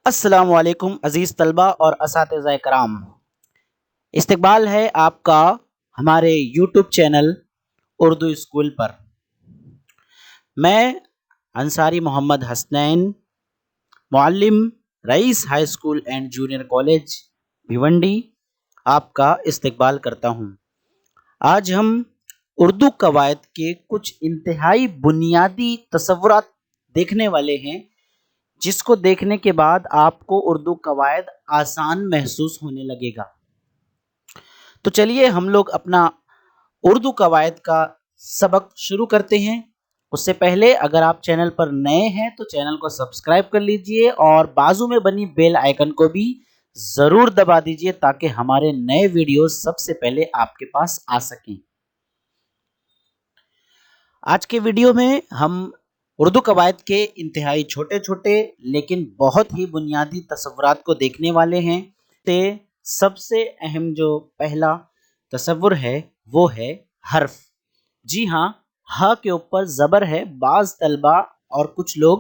السلام علیکم عزیز طلبہ اور اساتذہ کرام، استقبال ہے آپ کا ہمارے یوٹیوب چینل اردو اسکول پر۔ میں انصاری محمد حسنین، معلم، Rais high school and junior college Bhiwandi, آپ کا استقبال کرتا ہوں۔ آج ہم اردو قواعد کے کچھ انتہائی بنیادی تصورات دیکھنے والے ہیں، جس کو دیکھنے کے بعد آپ کو اردو قواعد آسان محسوس ہونے لگے گا۔ تو چلیے ہم لوگ اپنا اردو قواعد کا سبق شروع کرتے ہیں۔ اس سے پہلے اگر آپ چینل پر نئے ہیں تو چینل کو سبسکرائب کر لیجئے اور بازو میں بنی بیل آئیکن کو بھی ضرور دبا دیجئے تاکہ ہمارے نئے ویڈیوز سب سے پہلے آپ کے پاس آ سکیں۔ آج کے ویڈیو میں ہم اردو قواعد کے انتہائی چھوٹے چھوٹے لیکن بہت ہی بنیادی تصورات کو دیکھنے والے ہیں۔ سب سے اہم جو پہلا تصور ہے وہ ہے حرف۔ جی ہاں، ہا کے اوپر زبر ہے۔ بعض طلبہ اور کچھ لوگ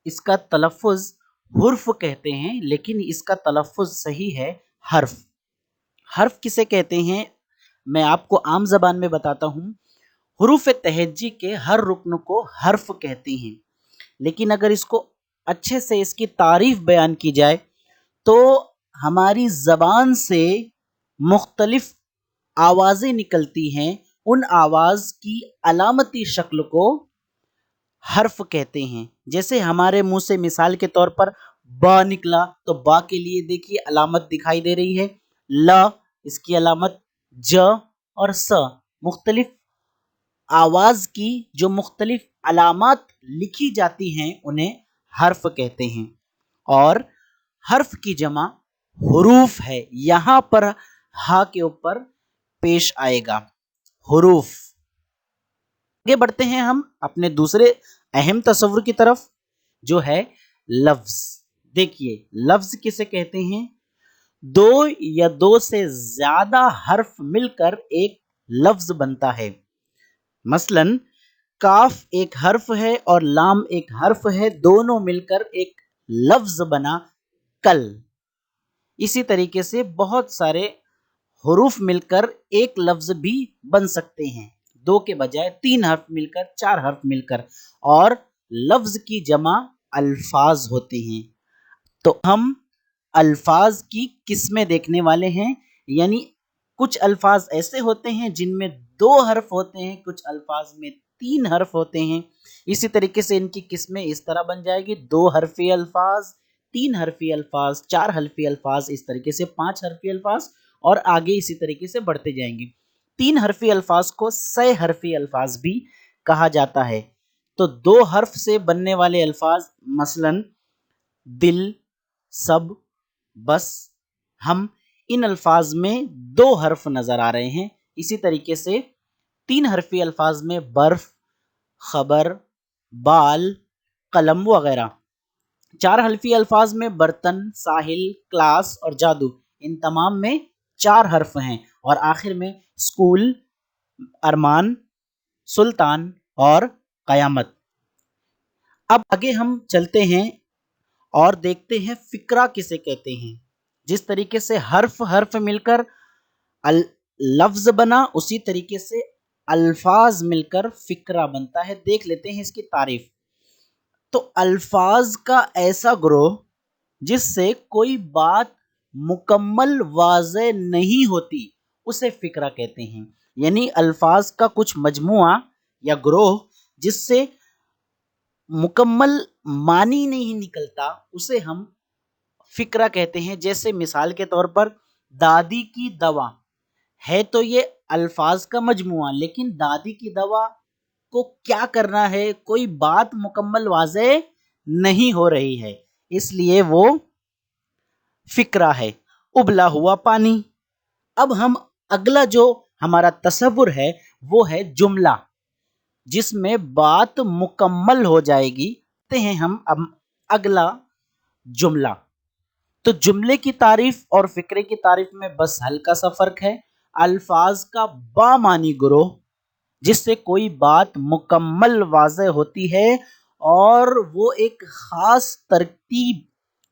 اس کا تلفظ حرف کہتے ہیں، لیکن اس کا تلفظ صحیح ہے حرف۔ حرف کسے کہتے ہیں میں آپ کو عام زبان میں بتاتا ہوں۔ حروف تہجی کے ہر رکن کو حرف کہتے ہیں، لیکن اگر اس کو اچھے سے اس کی تعریف بیان کی جائے تو ہماری زبان سے مختلف آوازیں نکلتی ہیں، ان آواز کی علامتی شکل کو حرف کہتے ہیں۔ جیسے ہمارے منہ سے مثال کے طور پر با نکلا تو با کے لیے دیکھیے علامت دکھائی دے رہی ہے، لا اس کی علامت، ج اور س مختلف آواز کی جو مختلف علامات لکھی جاتی ہیں انہیں حرف کہتے ہیں۔ اور حرف کی جمع حروف ہے، یہاں پر ہا کے اوپر پیش آئے گا حروف۔ آگے بڑھتے ہیں ہم اپنے دوسرے اہم تصور کی طرف، جو ہے لفظ۔ دیکھیے لفظ کسے کہتے ہیں؟ دو یا دو سے زیادہ حرف مل کر ایک لفظ بنتا ہے۔ مثلا کاف ایک حرف ہے اور لام ایک حرف ہے، دونوں مل کر ایک لفظ بنا کل۔ اسی طریقے سے بہت سارے حروف مل کر ایک لفظ بھی بن سکتے ہیں، دو کے بجائے تین حرف مل کر، چار حرف مل کر، اور لفظ کی جمع الفاظ ہوتے ہیں۔ تو ہم الفاظ کی قسمیں دیکھنے والے ہیں، یعنی کچھ الفاظ ایسے ہوتے ہیں جن میں دو حرف ہوتے ہیں، کچھ الفاظ میں تین حرف ہوتے ہیں۔ اسی طریقے سے ان کی قسمیں اس طرح بن جائے گی: دو حرفی الفاظ، تین حرفی الفاظ، چار حرفی الفاظ، اس طریقے سے پانچ حرفی الفاظ، اور آگے اسی طریقے سے بڑھتے جائیں گے۔ تین حرفی الفاظ کو سے حرفی الفاظ بھی کہا جاتا ہے۔ تو دو حرف سے بننے والے الفاظ مثلا دل، سب، بس، ہم، ان الفاظ میں دو حرف نظر آ رہے ہیں۔ اسی طریقے سے تین حرفی الفاظ میں برف، خبر، بال، قلم وغیرہ۔ چار حرفی الفاظ میں برتن، ساحل، کلاس اور جادو، ان تمام میں چار حرف ہیں۔ اور آخر میں اسکول، ارمان، سلطان اور قیامت۔ اب آگے ہم چلتے ہیں اور دیکھتے ہیں فقرہ کسے کہتے ہیں۔ جس طریقے سے حرف مل کر لفظ بنا، اسی طریقے سے الفاظ مل کر فقرہ بنتا ہے۔ دیکھ لیتے ہیں اس کی تعریف۔ تو الفاظ کا ایسا گروہ جس سے کوئی بات مکمل واضح نہیں ہوتی، اسے فقرہ کہتے ہیں۔ یعنی الفاظ کا کچھ مجموعہ یا گروہ جس سے مکمل معنی نہیں نکلتا، اسے ہم فقرہ کہتے ہیں۔ جیسے مثال کے طور پر دادی کی دوا ہے، تو یہ الفاظ کا مجموعہ، لیکن دادی کی دوا کو کیا کرنا ہے، کوئی بات مکمل واضح نہیں ہو رہی ہے، اس لیے وہ فقرہ ہے۔ ابلا ہوا پانی۔ اب ہم اگلا جو ہمارا تصور ہے وہ ہے جملہ، جس میں بات مکمل ہو جائے گی۔ کہتے ہیں ہم اب اگلا جملہ۔ تو جملے کی تعریف اور فقرے کی تعریف میں بس ہلکا سا فرق ہے۔ الفاظ کا بامعنی گروہ جس سے کوئی بات مکمل واضح ہوتی ہے اور وہ ایک خاص ترتیب